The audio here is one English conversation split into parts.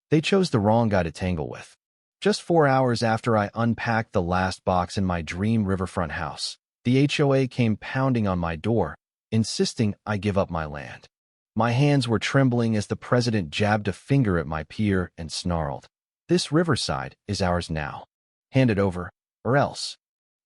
They chose the wrong guy to tangle with. Just 4 hours after I unpacked the last box in my dream riverfront house, the HOA came pounding on my door, insisting I give up my land. My hands were trembling as the president jabbed a finger at my pier and snarled, "This riverside is ours now. Hand it over, or else."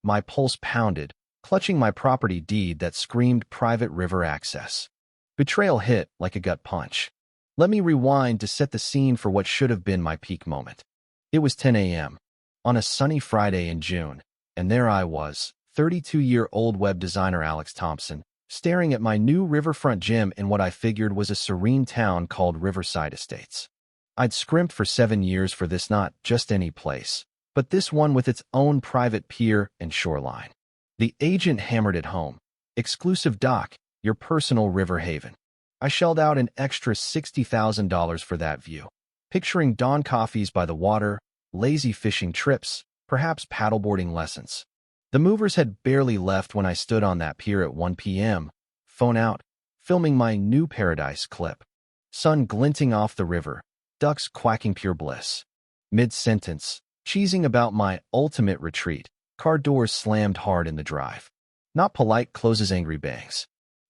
My pulse pounded, clutching my property deed that screamed private river access. Betrayal hit like a gut punch. Let me rewind to set the scene for what should have been my peak moment. It was 10 a.m. on a sunny Friday in June, and there I was, 32-year-old web designer Alex Thompson, staring at my new riverfront gym in what I figured was a serene town called Riverside Estates. I'd scrimped for 7 years for this, not just any place, but this one with its own private pier and shoreline. The agent hammered it home. Exclusive dock, your personal river haven. I shelled out an extra $60,000 for that view, picturing dawn coffees by the water, lazy fishing trips, perhaps paddleboarding lessons. The movers had barely left when I stood on that pier at 1 p.m., phone out, filming my new paradise clip. Sun glinting off the river, ducks quacking pure bliss. Mid-sentence, cheesing about my ultimate retreat, car doors slammed hard in the drive. Not polite closes, angry bangs.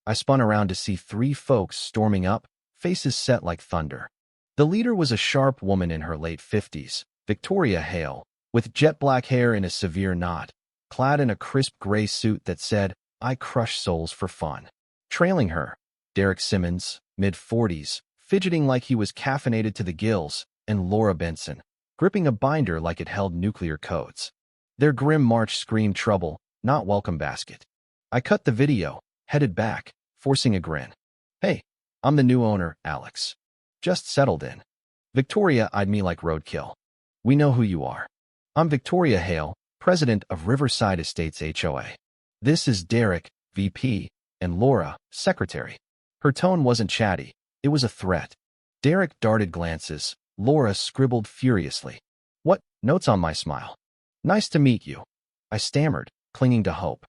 I spun around to see 3 folks storming up, faces set like thunder. The leader was a sharp woman in her late 50s, Victoria Hale, with jet black hair in a severe knot, clad in a crisp gray suit that said, "I crush souls for fun." Trailing her, Derek Simmons, mid-40s, fidgeting like he was caffeinated to the gills, and Laura Benson, gripping a binder like it held nuclear codes. Their grim march screamed trouble, not welcome basket. I cut the video, headed back, forcing a grin. "Hey, I'm the new owner, Alex. Just settled in." Victoria eyed me like roadkill. "We know who you are. I'm Victoria Hale, president of Riverside Estates HOA. This is Derek, VP, and Laura, secretary." Her tone wasn't chatty. It was a threat. Derek darted glances. Laura scribbled furiously. "What?" Notes on my smile. "Nice to meet you," I stammered, clinging to hope.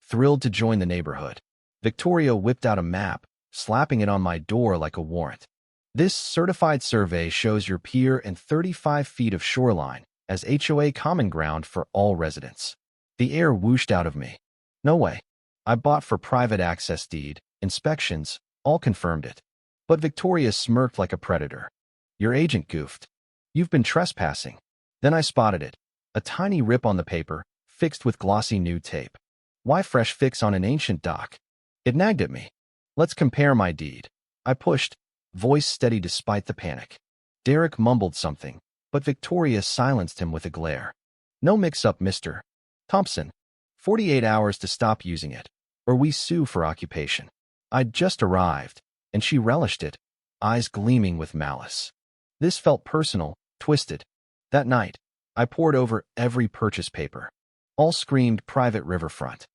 Thrilled to join the neighborhood. Victoria whipped out a map, slapping it on my door like a warrant. "This certified survey shows your pier and 35 feet of shoreline as HOA common ground for all residents." The air whooshed out of me. No way. I bought for private access deed, inspections, all confirmed it. But Victoria smirked like a predator. "Your agent goofed. You've been trespassing." Then I spotted it. A tiny rip on the paper, fixed with glossy new tape. Why fresh fix on an ancient dock? It nagged at me. "Let's compare my deed." I pushed, voice steady despite the panic. Derek mumbled something, but Victoria silenced him with a glare. "No mix-up, Mr. Thompson. 48 hours to stop using it, or we sue for occupation." I'd just arrived, and she relished it, eyes gleaming with malice. This felt personal, twisted. That night, I pored over every purchase paper. All screamed private riverfront.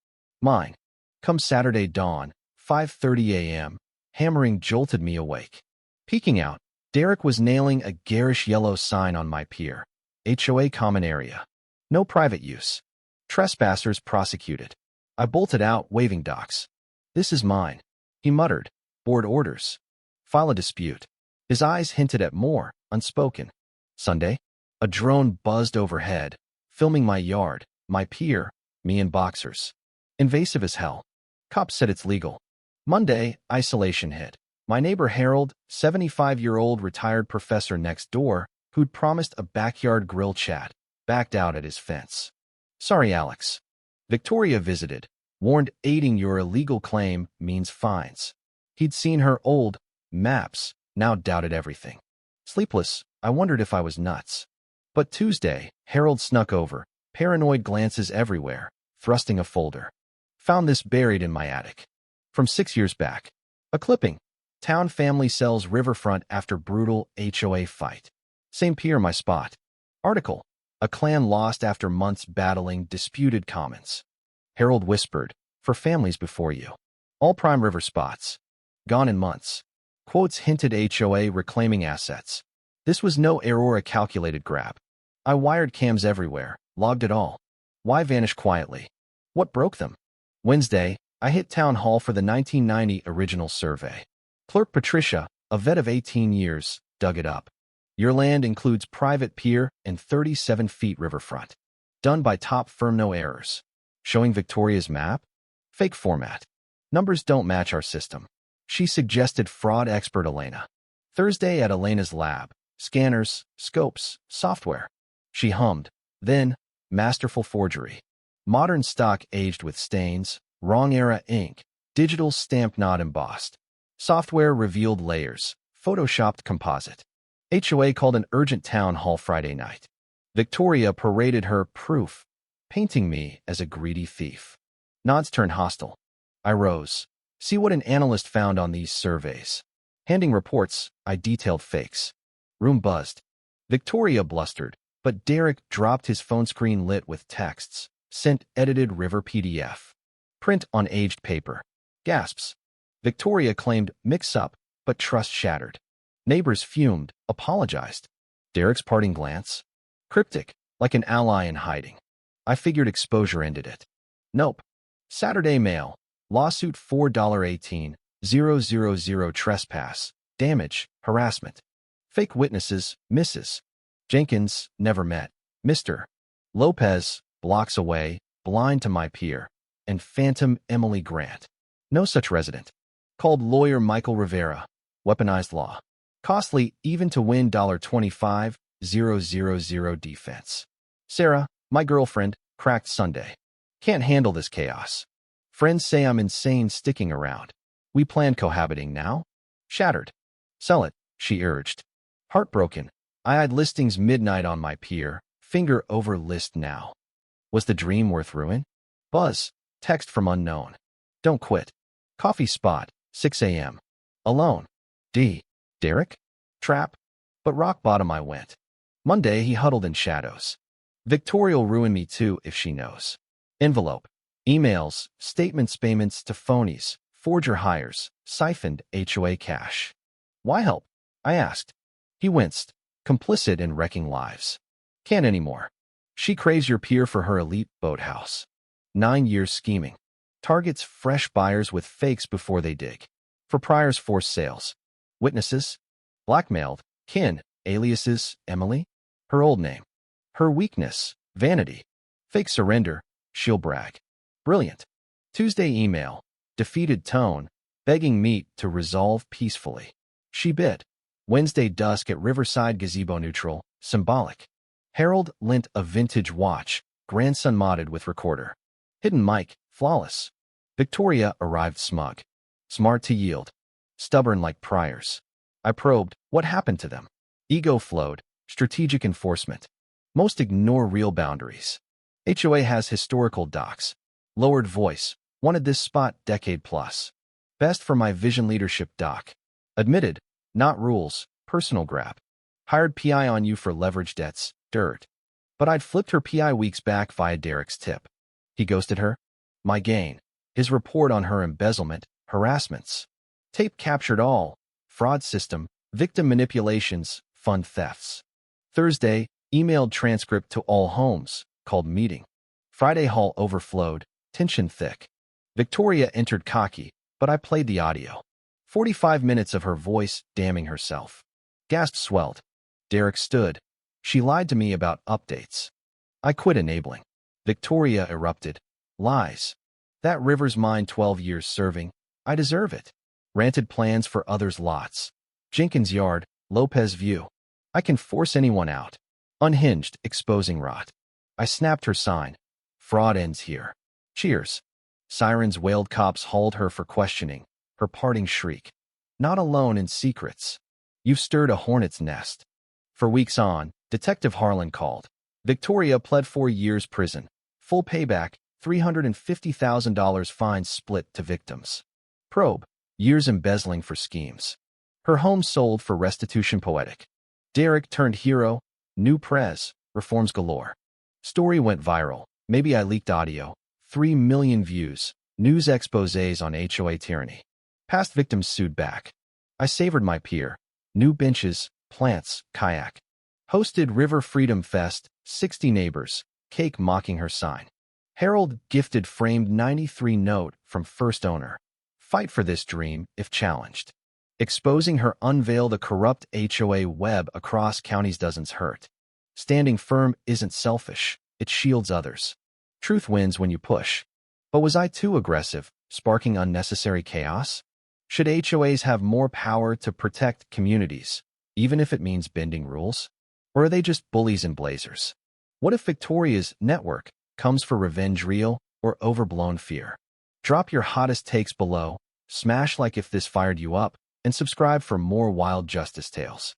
Mine. Come Saturday dawn, 5:30 a.m., hammering jolted me awake. Peeking out, Derek was nailing a garish yellow sign on my pier. HOA common area. No private use. Trespassers prosecuted. I bolted out, waving docks. "This is mine," he muttered. "Board orders. File a dispute." His eyes hinted at more, unspoken. Sunday, a drone buzzed overhead, filming my yard, my pier, me in boxers. Invasive as hell. Cops said it's legal. Monday, isolation hit. My neighbor Harold, 75-year-old retired professor next door, who'd promised a backyard grill chat, backed out at his fence. "Sorry, Alex." Victoria visited, warned aiding your illegal claim means fines. He'd seen her old maps, now doubted everything. Sleepless, I wondered if I was nuts. But Tuesday, Harold snuck over, paranoid glances everywhere, thrusting a folder. Found this buried in my attic. From 6 years back. A clipping. Town family sells riverfront after brutal HOA fight. Same pier, my spot. Article. A clan lost after months battling disputed commons. Harold whispered, "For families before you. All prime river spots. Gone in months." Quotes hinted HOA reclaiming assets. This was no Aurora calculated grab. I wired cams everywhere, logged it all. Why vanish quietly? What broke them? Wednesday, I hit town hall for the 1990 original survey. Clerk Patricia, a vet of 18 years, dug it up. Your land includes private pier and 37 feet riverfront. Done by top firm, no errors. Showing Victoria's map? Fake format. Numbers don't match our system. She suggested fraud expert Elena. Thursday at Elena's lab. Scanners, scopes, software. She hummed. Then, masterful forgery. Modern stock aged with stains, wrong era ink, digital stamp not embossed. Software revealed layers, photoshopped composite. HOA called an urgent town hall Friday night. Victoria paraded her proof, painting me as a greedy thief. Nods turned hostile. I rose. See what an analyst found on these surveys. Handing reports, I detailed fakes. Room buzzed. Victoria blustered, but Derek dropped his phone screen lit with texts. Sent edited River PDF. Print on aged paper. Gasps. Victoria claimed mix-up, but trust shattered. Neighbors fumed, apologized. Derek's parting glance? Cryptic, like an ally in hiding. I figured exposure ended it. Nope. Saturday mail. Lawsuit $4.18,000 trespass, damage, harassment. Fake witnesses, Mrs. Jenkins, never met. Mr. Lopez, blocks away, blind to my peer. And phantom Emily Grant. No such resident. Called lawyer Michael Rivera. Weaponized law. Costly even to win $25,000 defense. Sarah, my girlfriend, cracked Sunday. Can't handle this chaos. Friends say I'm insane sticking around. We plan cohabiting now? Shattered. Sell it, she urged. Heartbroken, I eyed listings midnight on my peer, finger over list now. Was the dream worth ruin? Buzz, text from unknown. Don't quit. Coffee spot, 6 a.m. Alone. D. Derek? Trap? But rock bottom I went. Monday he huddled in shadows. Victoria'll ruin me too if she knows. Envelope. Emails, statements, payments to phonies, forger hires, siphoned HOA cash. Why help? I asked. He winced, complicit in wrecking lives. Can't anymore. She craves your peer for her elite boathouse. 9 years scheming. Targets fresh buyers with fakes before they dig. For Pryor's forced sales. Witnesses? Blackmailed. Kin. Aliases. Emily? Her old name. Her weakness. Vanity. Fake surrender. She'll brag. Brilliant. Tuesday email. Defeated tone. Begging meet to resolve peacefully. She bid. Wednesday dusk at Riverside gazebo neutral. Symbolic. Harold lent a vintage watch. Grandson modded with recorder. Hidden mic. Flawless. Victoria arrived smug. Smart to yield. Stubborn like Pryor's. I probed. What happened to them? Ego flowed. Strategic enforcement. Most ignore real boundaries. HOA has historical docs. Lowered voice. Wanted this spot decade plus. Best for my vision leadership doc. Admitted. Not rules. Personal grab. Hired PI on you for leverage debts. Dirt. But I'd flipped her PI weeks back via Derek's tip. He ghosted her. My gain. His report on her embezzlement, harassments. Tape captured all. Fraud system, victim manipulations, fund thefts. Thursday, emailed transcript to all homes, called meeting. Friday hall overflowed, tension thick. Victoria entered cocky, but I played the audio. 45 minutes of her voice damning herself. Gasp swelled. Derek stood. She lied to me about updates. I quit enabling. Victoria erupted. Lies. That river's mine 12 years serving. I deserve it. Ranted plans for others' lots. Jenkins yard, Lopez view. I can force anyone out. Unhinged, exposing rot. I snapped her sign. Fraud ends here. Cheers. Sirens wailed, cops hauled her for questioning. Her parting shriek. Not alone in secrets. You've stirred a hornet's nest. For weeks on, Detective Harlan called. Victoria pled 4 years prison. Full payback, $350,000 fine split to victims. Probe. Years embezzling for schemes. Her home sold for restitution poetic. Derek turned hero. New prez. Reforms galore. Story went viral. Maybe I leaked audio. 3 million views. News exposés on HOA tyranny. Past victims sued back. I savored my peer. New benches, plants, kayak. Hosted River Freedom Fest, 60 neighbors. Cake mocking her sign. Harold gifted framed 93 note from first owner. Fight for this dream if challenged. Exposing her unveil the corrupt HOA web across counties doesn't hurt. Standing firm isn't selfish, it shields others. Truth wins when you push. But was I too aggressive, sparking unnecessary chaos? Should HOAs have more power to protect communities, even if it means bending rules? Or are they just bullies in blazers? What if Victoria's network comes for revenge real or overblown fear? Drop your hottest takes below, smash like if this fired you up, and subscribe for more wild justice tales.